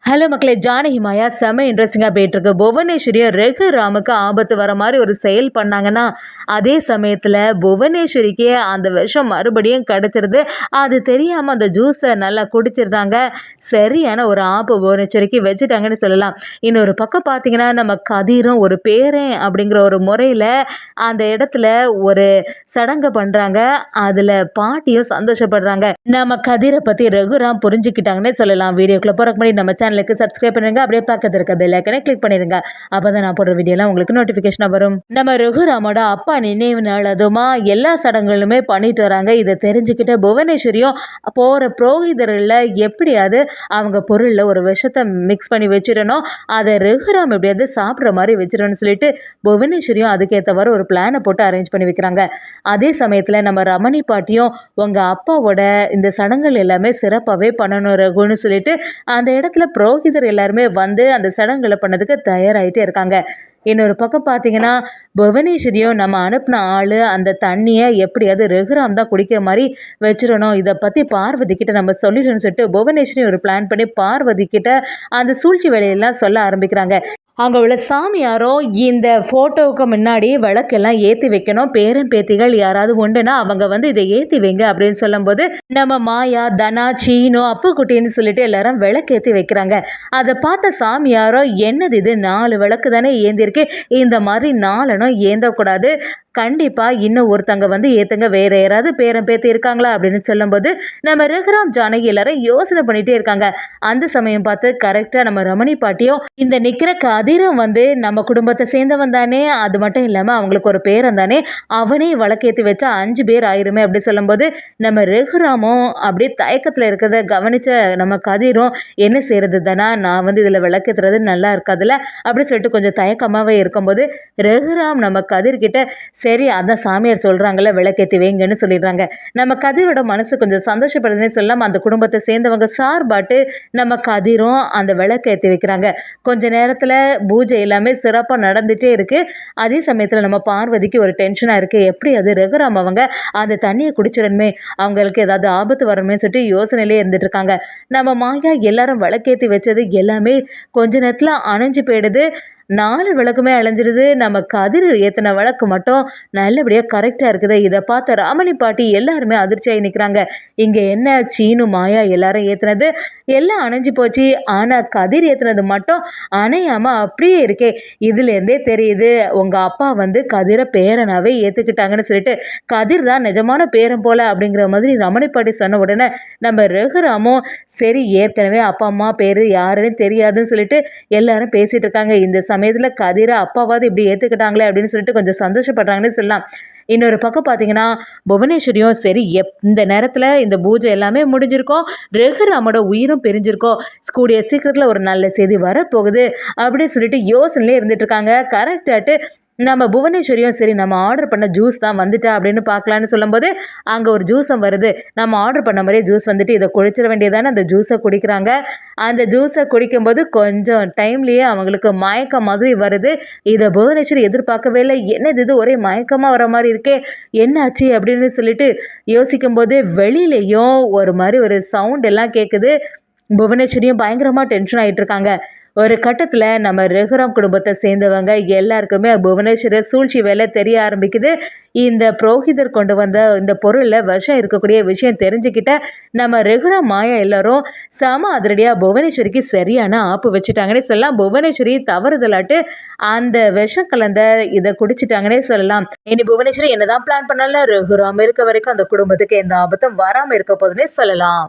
Hello மக்களே, ஜானகி மாயா செம்ம இன்ட்ரெஸ்டிங்காக போயிட்டுருக்கு. புவனேஸ்வரியும் ரகுராமுக்கு ஆபத்து வர மாதிரி ஒரு செயல் பண்ணாங்கன்னா, அதே சமயத்தில் புவனேஸ்வரிக்கே அந்த விஷம் மறுபடியும் கிடச்சிருது. அது தெரியாமல் அந்த ஜூஸை நல்லா குடிச்சிடுறாங்க. சரியான ஒரு ஆப்பு புவனேஸ்வரிக்கு வச்சுட்டாங்கன்னு சொல்லலாம். இன்னொரு பக்கம் பார்த்தீங்கன்னா, நம்ம கதிரும் ஒரு பேரன் அப்படிங்கிற ஒரு முறையில் அந்த இடத்துல ஒரு சடங்கை பண்ணுறாங்க. அதில் பாட்டியும் சந்தோஷப்படுறாங்க. நம்ம கதிரை பற்றி ரகுராம் புரிஞ்சுக்கிட்டாங்கன்னே சொல்லலாம். வீடியோக்குள்ளே போகிறக்கு முன்னாடி நம்ம சேனலுக்கு சப்ஸ்கிரைப் பண்ணுங்க. அப்படியே பக்கத்துல இருக்க பெல் ஐக்கனை கிளிக் பண்ணிருங்க. அப்பதான் நான் போடுற வீடியோலாம் உங்களுக்கு நோட்டிபிகேஷனா வரும். நம்ம ரகுராமோட அப்பா நினைவு நாள் அதுமா எல்லா சடங்குகளுமே பண்ணிட்டு வராங்க. இதை தெரிஞ்சுக்கிட்ட புவனேஸ்வரியும் போற புரோகிதர்ல எப்படியாவது அவங்க பொருள்ல ஒரு விஷத்தை மிக்ஸ் பண்ணி வச்சிடணும், அதை ரகுராம் எப்படியாவது சாப்பிட்ற மாதிரி வச்சிடணும்னு சொல்லிட்டு புவனேஸ்வரியும் அதுக்கேற்றவாறு ஒரு பிளானை போட்டு அரேஞ்ச் பண்ணி வைக்கிறாங்க. அதே சமயத்துல நம்ம ரமணி பாட்டியும் உங்க அப்பாவோட இந்த சடங்குகள் எல்லாமே சிறப்பாகவே பண்ணணும் ரகுன்னு சொல்லிட்டு அந்த இடத்துல புரோகிதர் எல்லாருமே வந்து அந்த சடங்குகளை பண்ணதுக்கு தயாராகிட்டே இருக்காங்க. இன்னொரு பக்கம் பார்த்தீங்கன்னா, புவனேஸ்வரியும் நம்ம அனுப்பின ஆள் அந்த தண்ணியை எப்படியாவது ரகுராம் தான் குடிக்கிற மாதிரி வச்சிடணும், இதை பற்றி பார்வதி கிட்ட நம்ம சொல்லிடணும்னு சொல்லிட்டு புவனேஸ்வரி ஒரு பிளான் பண்ணி பார்வதி கிட்ட அந்த சூழ்ச்சி வேலையெல்லாம் சொல்ல ஆரம்பிக்கிறாங்க. அங்கே உள்ள சாமியாரும் இந்த ஃபோட்டோவுக்கு முன்னாடி விளக்கெல்லாம் ஏற்றி வைக்கணும், பேரன் பேத்திகள் யாராவது உண்டுன்னா அவங்க வந்து இதை ஏற்றி வைங்க அப்படின்னு சொல்லும்போது நம்ம மாயா, தனா, சீனோ, அப்புக்குட்டின்னு சொல்லிட்டு எல்லாரும் விளக்கு ஏற்றி வைக்கிறாங்க. அதை பார்த்த சாமியாரோ என்னது இது 4 விளக்கு தானே ஏந்திருக்கு, இந்த மாதிரி 4 ஏந்தக்கூடாது, கண்டிப்பாக இன்னும் ஒருத்தங்க வந்து ஏற்றுங்க, வேற யாராவது பேரன் பேத்தி இருக்காங்களா அப்படின்னு சொல்லும்போது நம்ம ரகுராம் ஜானகி எல்லாரும் யோசனை பண்ணிகிட்டே இருக்காங்க. அந்த சமயம் பார்த்து கரெக்டாக நம்ம ரமணி பாட்டியும் இந்த நிற்கிற கதிரும் வந்து நம்ம குடும்பத்தை சேர்ந்தவன் தானே, அது மட்டும் இல்லாமல் அவங்களுக்கு ஒரு பேரன் தானே, அவனே வழக்கேற்றி வச்சா 5 பேர் ஆயிருமே அப்படி சொல்லும்போது நம்ம ரகுராமும் அப்படியே தயக்கத்தில் இருக்கிறத கவனித்த நம்ம கதிரும் என்ன செய்கிறது தானா, நான் வந்து இதில் விளக்கேற்றுறது நல்லா இருக்காதுல்ல அப்படின்னு சொல்லிட்டு கொஞ்சம் தயக்கமாகவே இருக்கும்போது ரகுராம் நம்ம கதிர்கிட்ட சரி அதான் சாமியார் சொல்கிறாங்கல்ல விளக்கேற்றி வைங்கன்னு சொல்லிடுறாங்க. நம்ம கதிரோட மனசு கொஞ்சம் சந்தோஷப்படுதுன்னே சொல்லலாம். அந்த குடும்பத்தை சேர்ந்தவங்க சார்பாட்டு நம்ம கதிரும் அந்த விளக்கேற்றி வைக்கிறாங்க. கொஞ்ச நேரத்தில் பூஜை எல்லாமே சிறப்பாக நடந்துகிட்டே இருக்குது. அதே சமயத்தில் நம்ம பார்வதிக்கு ஒரு டென்ஷனாக இருக்குது, எப்படி அது ரகுராம் அவங்க அந்த தண்ணியை குடிச்சிடணுமே, அவங்களுக்கு ஏதாவது ஆபத்து வரணுமே சொல்லிட்டு யோசனையிலே இருந்துட்டு இருக்காங்க. நம்ம மாயா எல்லாரும் விளக்கேற்றி வச்சது எல்லாமே கொஞ்ச நேரத்தில் அணைஞ்சு போயிடுது. 4 விளக்குமே அலைஞ்சிடுது. நம்ம கதிர் ஏற்றின விளக்கு மட்டும் நல்லபடியாக கரெக்டாக இருக்குது. இதை பார்த்த ராமணி பாட்டி எல்லாருமே அதிர்ச்சியாகி நிற்கிறாங்க. இங்கே என்ன சீனு, மாயா எல்லாரும் ஏற்றினது எல்லாம் அணைஞ்சு போச்சு, ஆனால் கதிர் ஏற்றினது மட்டும் அணையாமல் அப்படியே இருக்கே, இதுலேருந்தே தெரியுது உங்கள் அப்பா வந்து கதிரை பேரனாகவே ஏற்றுக்கிட்டாங்கன்னு சொல்லிட்டு கதிர் தான் நிஜமான பேரன் போல அப்படிங்கிற மாதிரி ரமணி பாட்டி சொன்ன உடனே நம்ம ரகுராமும் சரி ஏற்கனவே அப்பா அம்மா பேர் யாருன்னு தெரியாதுன்னு சொல்லிட்டு எல்லாரும் பேசிகிட்டு இருக்காங்க. இந்த சமயத்தில் கதிரை அப்பாவாவது இப்படி ஏற்றுக்கிட்டாங்களே அப்படின்னு சொல்லிட்டு கொஞ்சம் சந்தோஷப்படுறாங்கன்னு சொல்லலாம். இன்னொரு பக்கம் பார்த்தீங்கன்னா புவனேஸ்வரியும் சரி இந்த நேரத்தில் இந்த பூஜை எல்லாமே முடிஞ்சிருக்கோம், ரகுராமோட உயிரும் பிரிஞ்சிருக்கோம், கூடிய சீக்கிரத்தில் ஒரு நல்ல செய்தி வரப்போகுது அப்படின்னு சொல்லிட்டு யோசனையிலே இருந்துட்டு இருக்காங்க. கரெக்டாட்டு நம்ம புவனேஸ்வரியும் சரி நம்ம ஆர்டர் பண்ண ஜூஸ் தான் வந்துட்டா அப்படின்னு பார்க்கலான்னு சொல்லும்போது அங்கே ஒரு ஜூஸும் வருது. நம்ம ஆர்டர் பண்ண மாதிரியே ஜூஸ் வந்துட்டு இதை குடிச்சிட வேண்டியதானே அந்த ஜூஸை குடிக்கிறாங்க. அந்த ஜூஸை குடிக்கும்போது கொஞ்சம் டைம்லேயே அவங்களுக்கு மயக்கம் மாதிரி வருது. இதை புவனேஸ்வரி எதிர்பார்க்கவே இல்லை. என்னது இது ஒரே மயக்கமாக வர மாதிரி இருக்கே, என்னாச்சு அப்படின்னு சொல்லிட்டு யோசிக்கும்போது வெளியிலையும் ஒரு மாதிரி ஒரு சவுண்ட் எல்லாம் கேட்குது. புவனேஸ்வரியும் பயங்கரமாக டென்ஷன் ஆகிட்டு இருக்காங்க. ஒரு கட்டத்தில் நம்ம ரகுராம் குடும்பத்தை சேர்ந்தவங்க எல்லாருக்குமே புவனேஸ்வரர் சூழ்ச்சி வேலை தெரிய ஆரம்பிக்குது. இந்த புரோகிதர் கொண்டு வந்த இந்த பொருளில் விஷம் இருக்கக்கூடிய விஷயம் தெரிஞ்சுக்கிட்ட நம்ம ரகுராம் மாயா எல்லாரும் சம அதிரடியாக புவனேஸ்வரிக்கு சரியான ஆப்பு வச்சுட்டாங்கன்னே சொல்லலாம். புவனேஸ்வரி தவறுதலாட்டு அந்த விஷம் கலந்த இதை குடிச்சிட்டாங்கன்னே சொல்லலாம். இனி புவனேஸ்வரி என்னதான் பிளான் பண்ணாலும் ரகுராம் இருக்க வரைக்கும் அந்த குடும்பத்துக்கு எந்த ஆபத்தும் வராமல் இருக்க போதுன்னே சொல்லலாம்.